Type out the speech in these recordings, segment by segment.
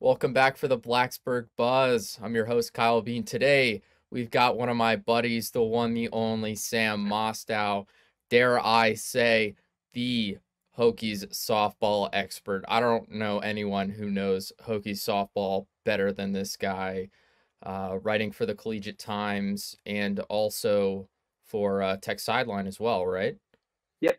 Welcome back for the Blacksburg Buzz. I'm your host, Kyle Bean. Today, we've got one of my buddies, the one, the only Sam Mostow. Dare I say, the Hokies softball expert. I don't know anyone who knows Hokies softball better than this guy, writing for the Collegiate Times and also for Tech Sideline as well, right? Yep.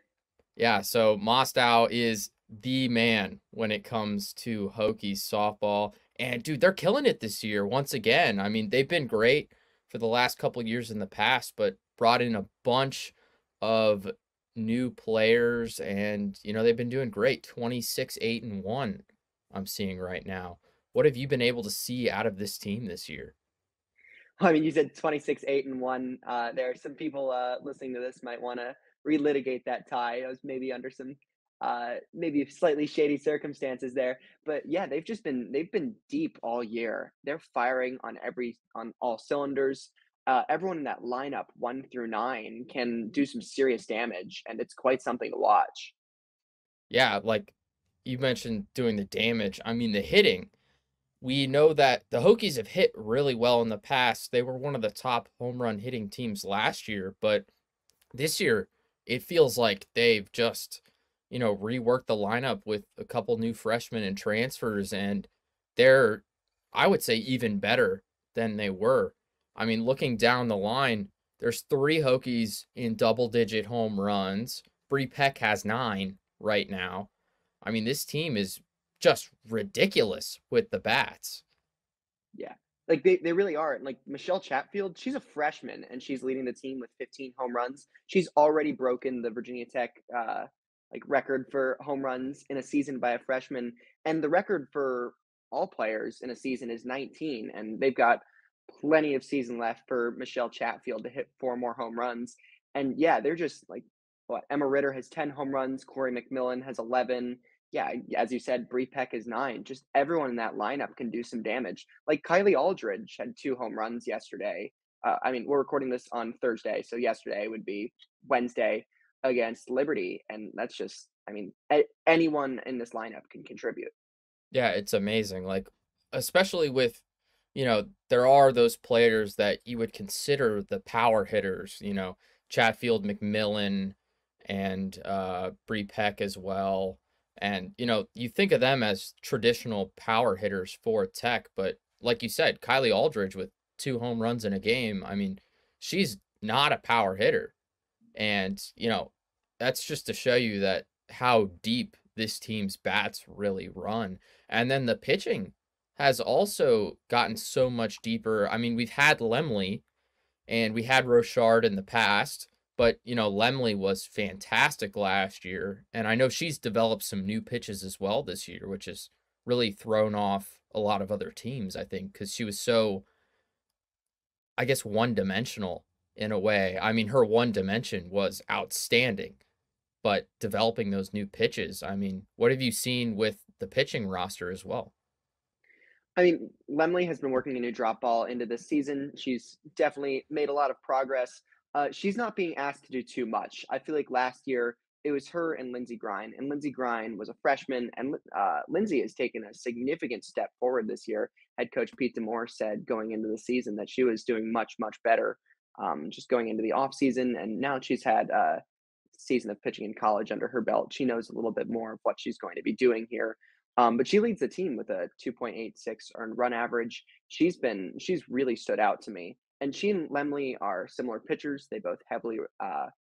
Yeah, so Mostow is the man when it comes to Hokies softball. And dude, they're killing it this year once again. I mean, they've been great for the last couple years in the past, but brought in a bunch of new players and they've been doing great. 26 8 and 1 I'm seeing right now. What have you been able to see out of this team this year? I mean, you said 26, 8, and 1. There are some people listening to this might want to relitigate that tie. I was maybe under some maybe slightly shady circumstances there. But yeah, they've been deep all year. They're firing on all cylinders. Everyone in that lineup, 1 through 9, can do some serious damage, and it's quite something to watch. Yeah, like you mentioned doing the damage. I mean, the hitting. We know that the Hokies have hit really well in the past. They were one of the top home run hitting teams last year, but this year it feels like they've just, reworked the lineup with a couple new freshmen and transfers, and they're, I would say, even better than they were. I mean, looking down the line, there's three Hokies in double digit home runs. Bree Peck has nine right now. I mean, this team is just ridiculous with the bats. Yeah. Like they really are. And like Michelle Chatfield, she's a freshman and she's leading the team with 15 home runs. She's already broken the Virginia Tech like record for home runs in a season by a freshman. And the record for all players in a season is 19. And they've got plenty of season left for Michelle Chatfield to hit four more home runs. And yeah, they're just like what Emma Ritter has 10 home runs, Corey McMillan has 11. Yeah, as you said, Bree Peck is 9. Just everyone in that lineup can do some damage. Like Kylie Aldridge had 2 home runs yesterday. I mean, we're recording this on Thursday, so yesterday would be Wednesday against Liberty, and that's just, I mean, anyone in this lineup can contribute. Yeah, it's amazing. Like, especially with, there are those players that you would consider the power hitters, Chatfield, McMillan, and Bree Peck as well. And, you think of them as traditional power hitters for Tech, but like you said, Kylie Aldridge with two home runs in a game, I mean, she's not a power hitter. And, that's just to show you that how deep this team's bats really run. And then the pitching has also gotten so much deeper. I mean, we've had Lemley and we had Rochard in the past, but Lemley was fantastic last year. And I know she's developed some new pitches as well this year, which has really thrown off a lot of other teams, I think, because she was so, I guess, one dimensional in a way. I mean, her one dimension was outstanding, but developing those new pitches, I mean, what have you seen with the pitching roster as well? I mean, Lemley has been working a new drop ball into this season. She's definitely made a lot of progress. She's not being asked to do too much. I feel like last year it was her and Lindsey Grine, and Lindsey Grine was a freshman, and Lindsey has taken a significant step forward this year. Head coach Pete Demore said going into the season that she was doing much, much better just going into the offseason, and now she's had a season of pitching in college under her belt. She knows a little bit more of what she's going to be doing here, but she leads the team with a 2.86 earned run average. She's really stood out to me. And she and Lemley are similar pitchers. They both heavily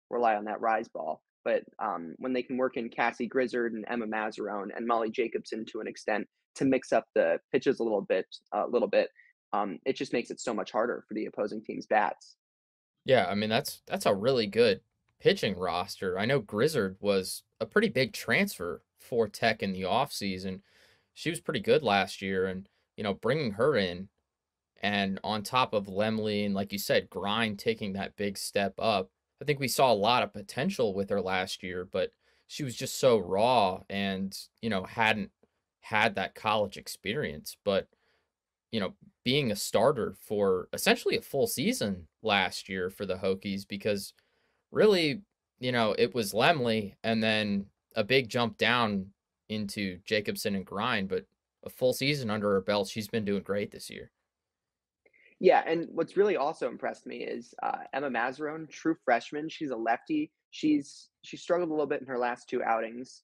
rely on that rise ball. But when they can work in Cassie Grizzard and Emma Mazarone and Molly Jacobson to an extent to mix up the pitches a little bit, it just makes it so much harder for the opposing team's bats. Yeah, I mean, that's a really good pitching roster. I know Grizzard was a pretty big transfer for Tech in the offseason. She was pretty good last year, and bringing her in and on top of Lemley and like you said, Grind taking that big step up. I think we saw a lot of potential with her last year, but she was just so raw and, hadn't had that college experience. But being a starter for essentially a full season last year for the Hokies because really, it was Lemley and then a big jump down into Jacobson and Grind, but a full season under her belt. She's been doing great this year. Yeah, and what's really also impressed me is Emma Mazarone, true freshman. She's a lefty. She struggled a little bit in her last two outings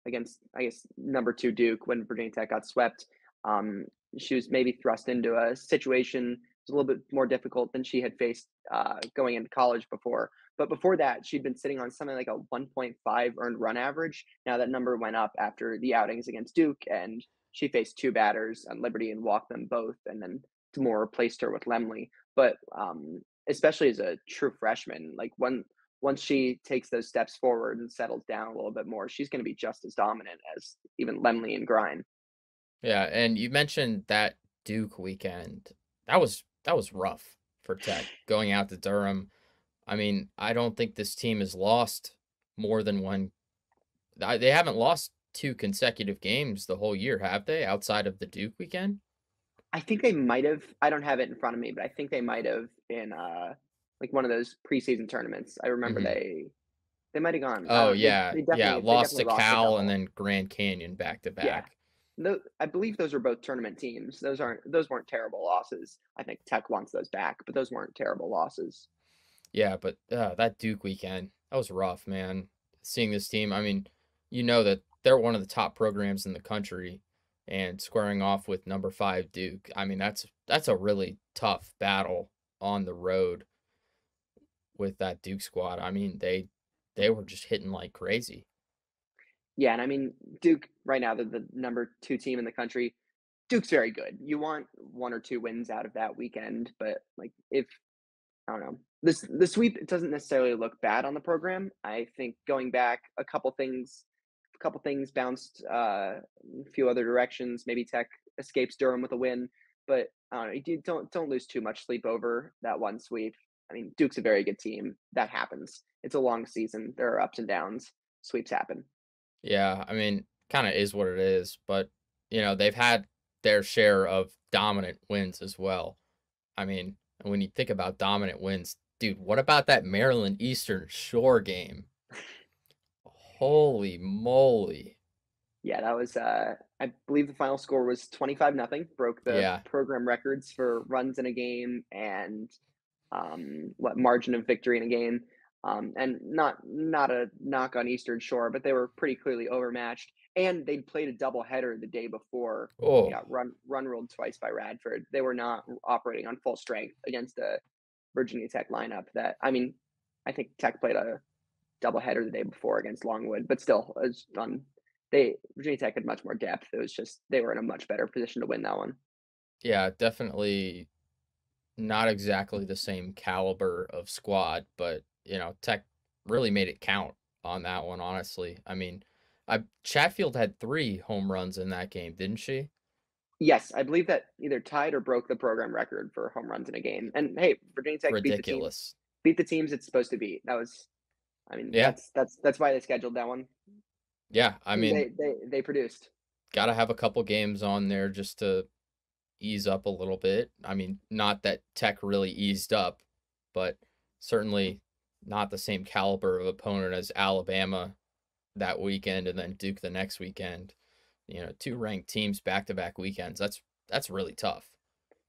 against, I guess, number two Duke when Virginia Tech got swept. Um, she was maybe thrust into a situation that was a little bit more difficult than she had faced going into college before. But before that, she'd been sitting on something like a 1.5 earned run average. Now that number went up after the outings against Duke, and she faced two batters on Liberty and walked them both, and then more replaced her with Lemley. But especially as a true freshman, like once she takes those steps forward and settles down a little bit more, she's going to be just as dominant as even Lemley and Grind. Yeah, and you mentioned that Duke weekend. That was rough for Tech going out to Durham. I mean, I don't think this team has lost more than one. They haven't lost two consecutive games the whole year, have they? Outside of the Duke weekend? I think they might have. I don't have it in front of me, but I think they might have in like one of those preseason tournaments. I remember Hmm. they might have gone. I Oh don't know. yeah, They yeah. they Lost definitely to lost a Cal and couple. then Grand Canyon back to Yeah. back. No, I believe those are both tournament teams. Those weren't terrible losses. I think Tech wants those back, but those weren't terrible losses. Yeah, but that Duke weekend, that was rough, man. Seeing this team, I mean, you know that they're one of the top programs in the country, and squaring off with number 5 Duke. I mean, that's a really tough battle on the road with that Duke squad. I mean, they were just hitting like crazy. Yeah, and I mean Duke right now they're the number two team in the country. Duke's very good. You want one or two wins out of that weekend, but like if I don't know. This the sweep it doesn't necessarily look bad on the program. I think going back a couple things bounced a few other directions. Maybe Tech escapes Durham with a win, but I don't know. You don't lose too much sleep over that one sweep. I mean, Duke's a very good team. That happens. It's a long season. There are ups and downs. Sweeps happen. Yeah, I mean, kind of is what it is, but they've had their share of dominant wins as well. I mean, when you think about dominant wins, dude, what about that Maryland Eastern Shore game? Holy moly. Yeah, that was I believe the final score was 25 nothing, broke the Yeah. program records for runs in a game and what margin of victory in a game. And not a knock on Eastern Shore, but they were pretty clearly overmatched. And they'd played a doubleheader the day before they Oh, got run ruled twice by Radford. They were not operating on full strength against a Virginia Tech lineup that I mean, I think Tech played a doubleheader the day before against Longwood, but still, it was on. They Virginia Tech had much more depth. It was just they were in a much better position to win that one. yeah, definitely not exactly the same caliber of squad, but, Tech really made it count on that one, honestly. I mean, Chatfield had 3 home runs in that game, didn't she? Yes, I believe that either tied or broke the program record for home runs in a game. And hey, Virginia Tech Ridiculous. beat the teams it's supposed to beat. That was, I mean, Yeah. that's why they scheduled that one. Yeah, I mean, They produced. gotta have a couple games on there just to ease up a little bit. I mean, not that Tech really eased up, but certainly not the same caliber of opponent as Alabama that weekend and then Duke the next weekend. 2 ranked teams back to back weekends. That's really tough.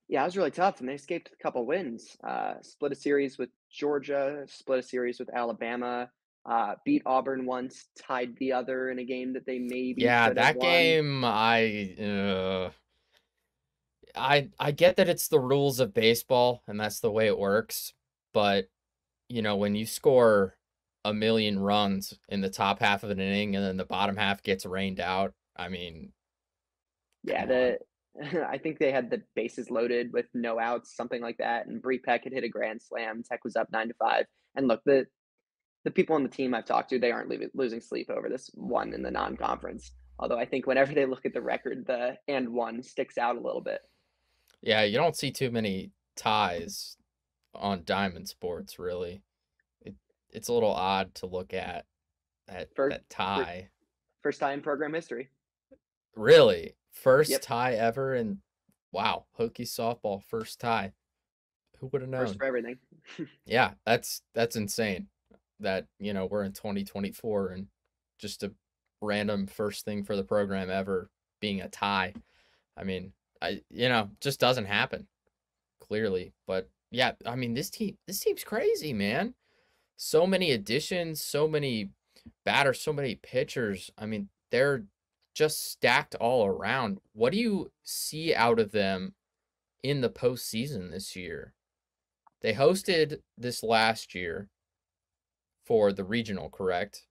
Yeah, it was really tough, and they escaped a couple wins. Split a series with Georgia, split a series with Alabama, beat Auburn once, tied the other in a game that they maybe Yeah, should have that won. game I get that it's the rules of baseball and that's the way it works, but when you score a million runs in the top half of an inning and then the bottom half gets rained out, I mean, Yeah, come on. I think they had the bases loaded with no outs, something like that, and Bree Peck had hit a grand slam. Tech was up 9-5. And look, the people on the team I've talked to, they aren't losing sleep over this one in the non-conference. Although I think whenever they look at the record, the and one sticks out a little bit. Yeah, you don't see too many ties on diamond sports, really. It it's a little odd to look at that First, that for, tie. first time in program history. Really, first Yep, tie ever, and wow, Hokies softball first tie. Who would have first known? for everything. Yeah, that's insane. That we're in 2024 and just a random first thing for the program ever. being a tie. I mean, just doesn't happen clearly. But yeah, I mean, this team's crazy, man. So many additions, so many batters, so many pitchers. I mean, they're just stacked all around. What do you see out of them in the postseason this year? They hosted this last year for the regional, correct?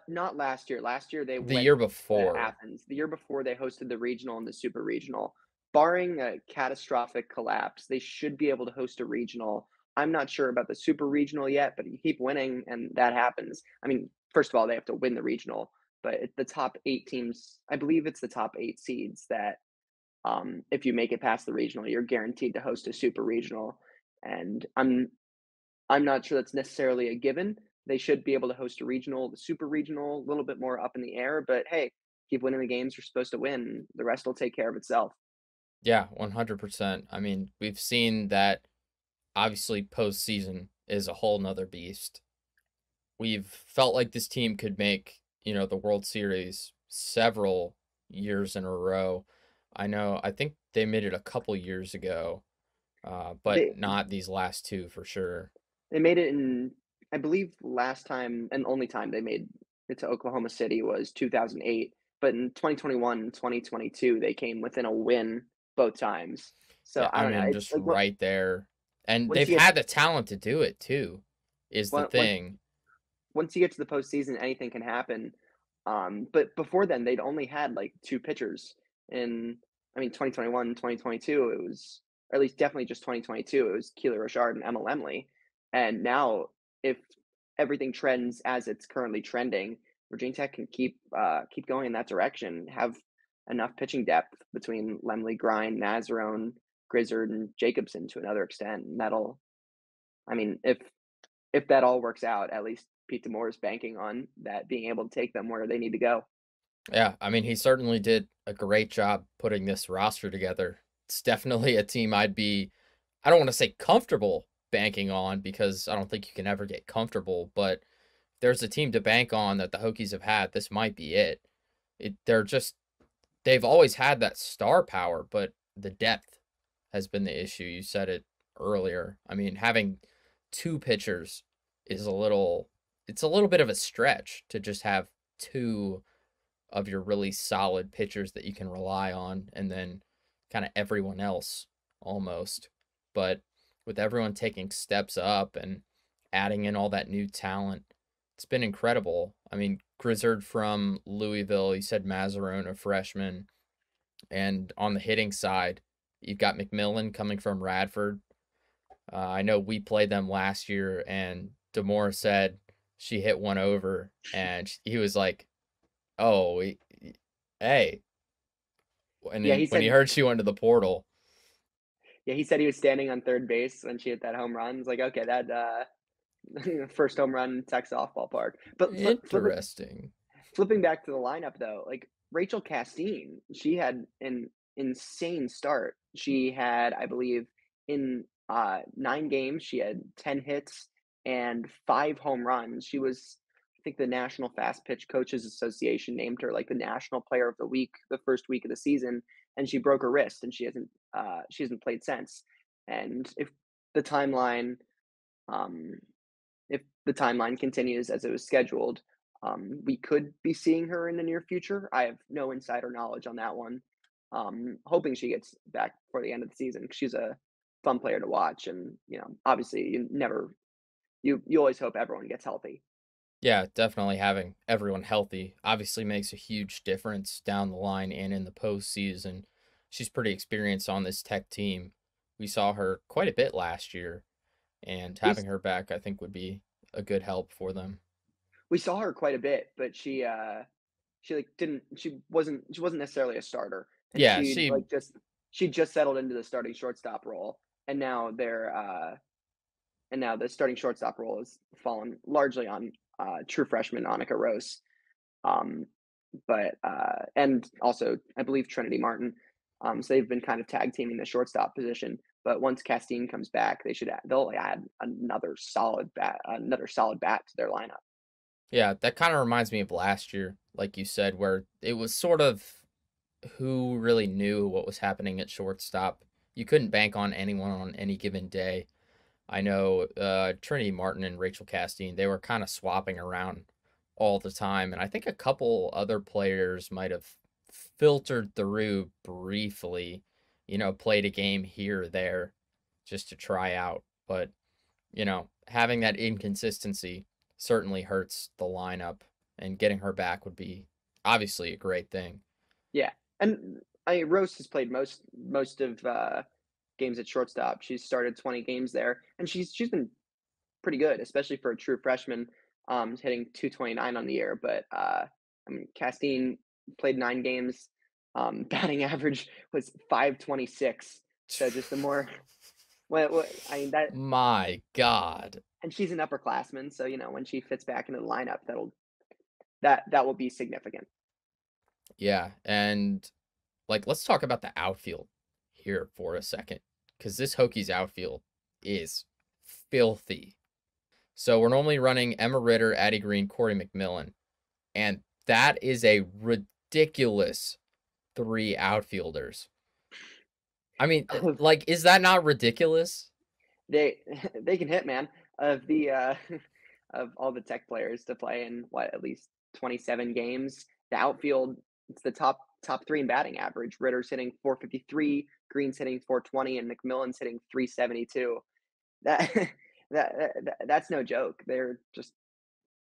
Not last year. Last year they The went year to before. Athens. The year before they hosted the regional and the super regional. Barring a catastrophic collapse, they should be able to host a regional. I'm not sure about the super regional yet, but you keep winning and that happens. I mean, first of all, they have to win the regional, but the top 8 teams, I believe it's the top 8 seeds that if you make it past the regional, you're guaranteed to host a super regional. And I'm not sure that's necessarily a given. They should be able to host a regional, the super regional, a little bit more up in the air, but hey, keep winning the games you're supposed to win. The rest will take care of itself. Yeah, 100%. I mean, we've seen that obviously postseason is a whole nother beast. We've felt like this team could make, the World Series several years in a row. I think they made it a couple years ago, but They not these last two for sure. they made it in, I believe, last time and only time they made it to Oklahoma City was 2008, but in 2021 and 2022 they came within a win both times. So Yeah, I I don't know. mean, It's just like right there. And once they've you get had the talent to do it too, is the one, once thing. once you get to the postseason, anything can happen. But before then, they'd only had like 2 pitchers in, I mean, 2021, 2022, it was, or at least definitely just 2022, it was Keeler Richard and Emma Lemley. And now, if everything trends as it's currently trending, Virginia Tech can keep going in that direction, have enough pitching depth between Lemley, Grind, Nazarone, Grizzard, and Jacobson to another extent. And that'll, I mean, if that all works out, at least Pete Demore is banking on that being able to take them where they need to go. Yeah, I mean, he certainly did a great job putting this roster together. It's definitely a team I don't want to say comfortable banking on because I don't think you can ever get comfortable, but if there's a team to bank on that the Hokies have had, this might be it. They've always had that star power, but the depth has been the issue. You said it earlier. I mean, having two pitchers is it's a little bit of a stretch to just have two of your really solid pitchers that you can rely on, and then kind of everyone else almost. But with everyone taking steps up and adding in all that new talent, it's been incredible. I mean, Grizzard from Louisville, you said Mazarone, a freshman, and on the hitting side, you've got McMillan coming from Radford. I know we played them last year, and Demore said she hit one over, and he was like, "Oh, hey." And Yeah, then he when he said heard she went to the portal, yeah, he said he was standing on third base when she hit that home run. It's like, okay, that first home run in Tech softball park. But interesting. flipping back to the lineup though, like Rachel Castine, she had an insane start. She had, I believe, in 9 games, she had 10 hits and 5 home runs. She was, I think, the National Fast Pitch Coaches Association named her like the National Player of the Week the first week of the season, and she broke her wrist and she hasn't played since. And the timeline um, if the timeline continues as it was scheduled, we could be seeing her in the near future. I have no insider knowledge on that one. Hoping she gets back before the end of the season. She's a fun player to watch, and obviously, you always hope everyone gets healthy. Yeah, definitely having everyone healthy obviously makes a huge difference down the line and in the postseason. She's pretty experienced on this Tech team. We saw her quite a bit last year, and We having her back, I think, would be a good help for them. we saw her quite a bit, but she like didn't she wasn't necessarily a starter, and Yeah, she she just settled into the starting shortstop role, and now the starting shortstop role has fallen largely on true freshman Annika Rose. Um, but and also I believe Trinity Martin. So they've been kind of tag teaming the shortstop position. But once Castine comes back, they'll add another solid bat to their lineup. Yeah, that kind of reminds me of last year, like you said, where it was sort of who really knew what was happening at shortstop. You couldn't bank on anyone on any given day. I know Trinity Martin and Rachel Castine, they were kind of swapping around all the time. And I think a couple other players might have filtered through briefly, played a game here or there just to try out. But, having that inconsistency certainly hurts the lineup, and getting her back would be obviously a great thing. Yeah, and Rose has played most of games at shortstop. She's started 20 games there, and she's been pretty good, especially for a true freshman, hitting 229 on the year. But I mean, Castine played 9 games. Batting average was 526. So just the more, well, I mean that, My God. and she's an upperclassman, so when she fits back into the lineup, that will be significant. Yeah. And let's talk about the outfield here for a second, because this Hokies outfield is filthy. So we're normally running Emma Ritter, Addie Green, Corey McMillan, and that is a ridiculous 3 outfielders. I mean, is that not ridiculous? They they can hit, man. Of the of all the Tech players to play in what, at least 27 games, the outfield, it's the top three in batting average. Ritter's hitting 453, Green's hitting 420, and McMillan's hitting 372. That that's no joke. They're just,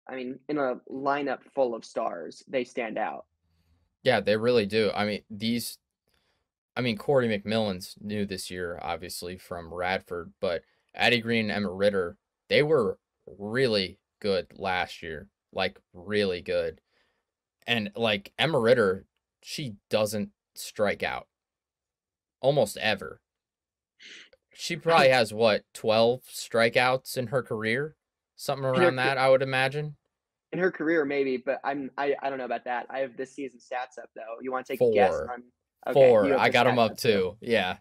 I mean, in a lineup full of stars, they stand out. Yeah, they really do. Corey McMillan's new this year, obviously, from Radford, but Addie Green and Emma Ritter, they were really good last year. Really good. And, Emma Ritter, she doesn't strike out almost ever. She probably has, what, 12 strikeouts in her career? Something In her around that, I would imagine. in her career, maybe, but I don't know about that. I have this season stats up though. You want to take a guess 4. on? Okay, you 4. have I the got them stats up up too. too. Yeah.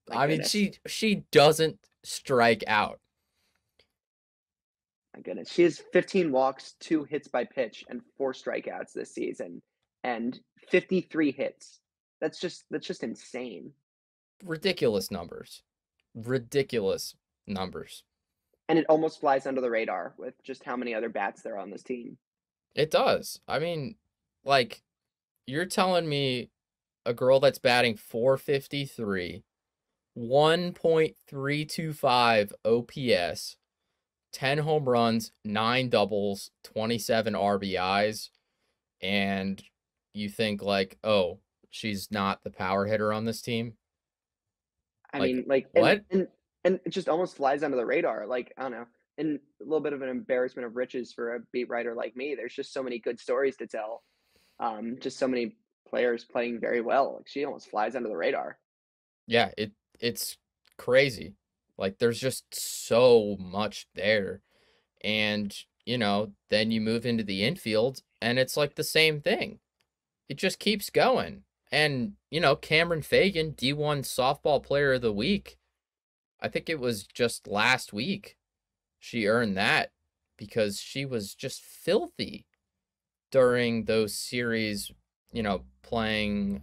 My I mean, goodness. she doesn't strike out. My goodness. She has 15 walks, 2 hits by pitch, and 4 strikeouts this season, and 53 hits. That's just insane. Ridiculous numbers. Ridiculous numbers. And it almost flies under the radar with just how many other bats there are on this team. It does. I mean, like, you're telling me a girl that's batting 453, 1.325 OPS, 10 home runs, 9 doubles, 27 RBIs, and you think, oh, she's not the power hitter on this team? I Like, mean, like, and what? and and it just almost flies under the radar. Like, I don't know, and a little bit of an embarrassment of riches for a beat writer like me. There's just so many good stories to tell. Just so many players playing very well. Like, she almost flies under the radar. Yeah, it's crazy. There's just so much there. And, then you move into the infield and it's like the same thing. It just keeps going. And, Cameron Fagan, D1 softball player of the week. I think it was just last week she earned that because she was just filthy during those series, playing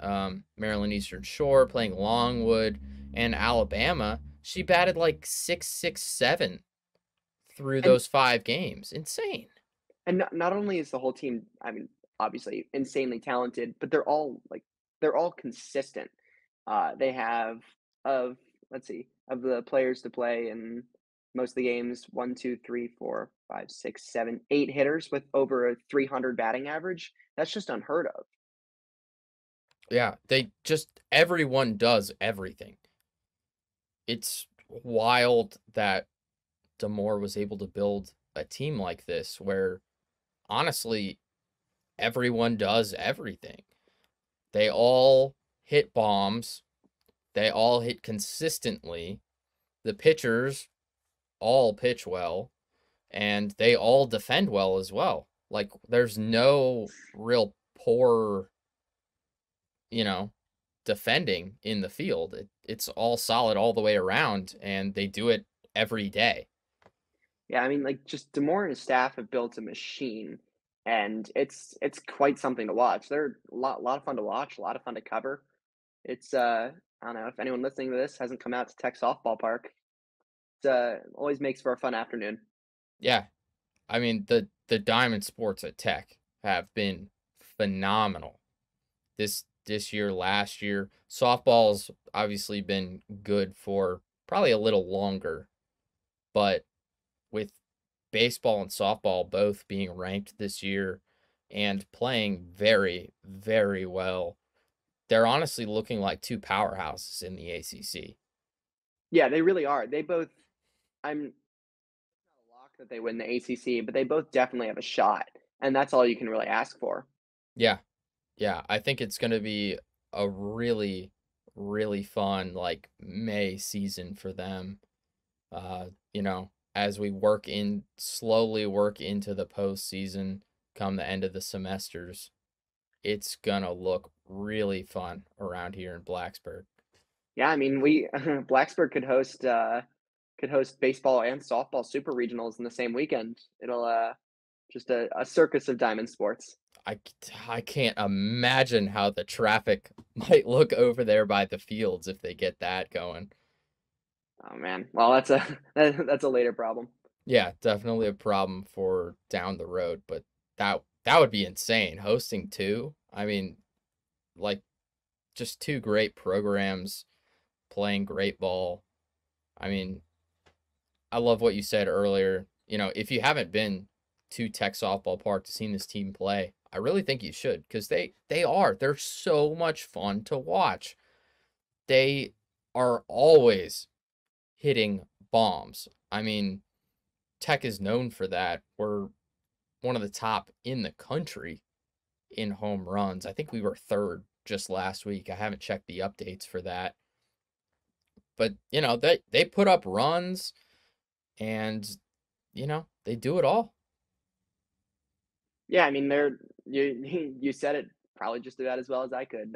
Maryland Eastern Shore, playing Longwood and Alabama. She batted like 667 through And those 5 games. Insane. not only is the whole team, I mean, obviously insanely talented, but they're all consistent. They have, of let's see, of the players to play in most of the games, one, two, three, four, five, six, seven, 8 hitters with over a 300 batting average. That's just unheard of. Yeah, everyone does everything. It's wild that Damore was able to build a team like this where honestly everyone does everything. They all hit bombs, they all hit consistently. The pitchers all pitch well, and they all defend well as well. There's no real poor, you know, defending in the field. It's all solid all the way around, and they do it every day. Yeah, I mean, like, just Demore and his staff have built a machine. and it's quite something to watch. They're a lot of fun to watch, a lot of fun to cover. It's I don't know if anyone listening to this hasn't come out to Tech Softball Park. It always makes for a fun afternoon. Yeah, I mean, the diamond sports at Tech have been phenomenal this year, last year. Softball's obviously been good for probably a little longer, but with baseball and softball both being ranked this year and playing very, very well, they're honestly looking like two powerhouses in the ACC. Yeah, they really are. They both. I'm not a lock that they win the ACC, but they both definitely have a shot, and that's all you can really ask for. Yeah, yeah, I think it's going to be a really, really fun like May season for them. As we slowly work into the postseason come the end of the semesters, it's gonna look really fun around here in Blacksburg. Yeah, I mean, we Blacksburg could host baseball and softball super regionals in the same weekend. It'll just a circus of diamond sports. I can't imagine how the traffic might look over there by the fields if they get that going. Oh man, well that's a that's a later problem. Yeah, definitely a problem for down the road, but that would be insane. Hosting two, I mean, like just two great programs playing great ball. I mean, I love what you said earlier. If you haven't been to Tech Softball Park to see this team play, I really think you should because they're so much fun to watch. They are always hitting bombs. I mean, Tech is known for that. We're one of the top in the country in home runs. I think we were third just last week. I haven't checked the updates for that. But, they put up runs and, they do it all. Yeah, I mean they're you said it probably just about as well as I could.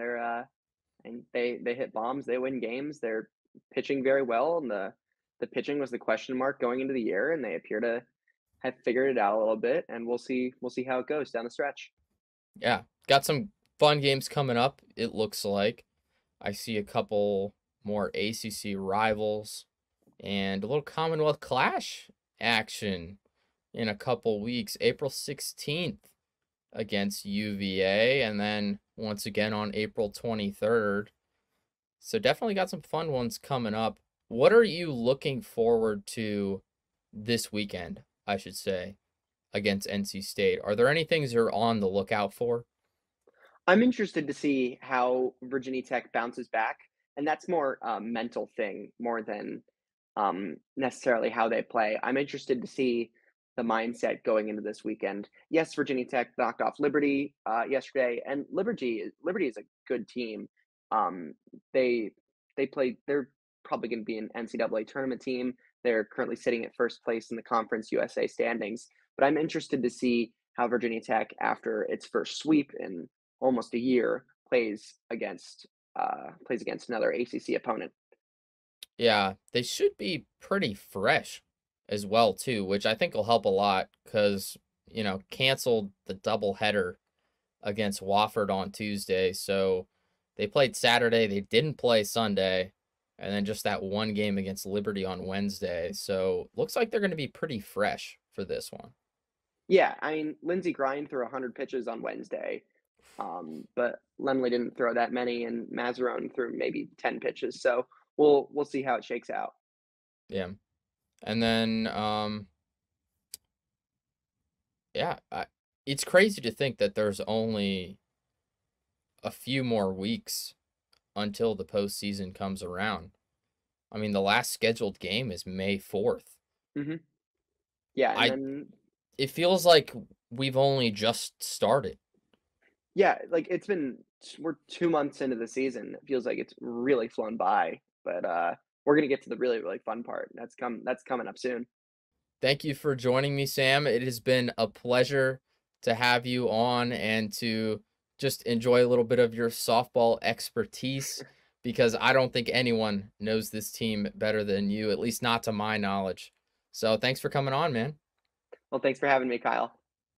And they hit bombs, they win games, they're pitching very well, and the pitching was the question mark going into the year, and they appear to have figured it out a little bit, and we'll see how it goes down the stretch. Yeah. Got some fun games coming up, it looks like. I see a couple more ACC rivals and a little Commonwealth Clash action in a couple weeks. April 16th against UVA, and then once again on April 23rd. So definitely got some fun ones coming up. What are you looking forward to this weekend, I should say, against NC State? Are there any things you're on the lookout for? I'm interested to see how Virginia Tech bounces back, and that's more a mental thing more than necessarily how they play. I'm interested to see the mindset going into this weekend. Yes, Virginia Tech knocked off Liberty yesterday, and Liberty is a good team. Um, they They're probably going to be an NCAA tournament team. They're currently sitting at first place in the Conference USA standings. But I'm interested to see how Virginia Tech, after its first sweep in almost a year, plays against another ACC opponent. Yeah, they should be pretty fresh as well too, which I think will help a lot because, canceled the doubleheader against Wofford on Tuesday. So they played Saturday, they didn't play Sunday, and then just that one game against Liberty on Wednesday. So looks like they're going to be pretty fresh for this one. Yeah, I mean, Lindsey Grind threw 100 pitches on Wednesday, but Lemley didn't throw that many, and Mazarone threw maybe 10 pitches. So we'll see how it shakes out. Yeah. And then yeah, it's crazy to think that there's only a few more weeks until the postseason comes around. I mean, the last scheduled game is May 4th. Hmm. Yeah, and I then It feels like we've only just started. yeah, like we're 2 months into the season. It feels like it's really flown by, but we're gonna get to the really fun part. That's coming up soon. Thank you for joining me, Sam. It has been a pleasure to have you on and to just enjoy a little bit of your softball expertise because I don't think anyone knows this team better than you, at least not to my knowledge. So thanks for coming on, man. Well, thanks for having me, Kyle.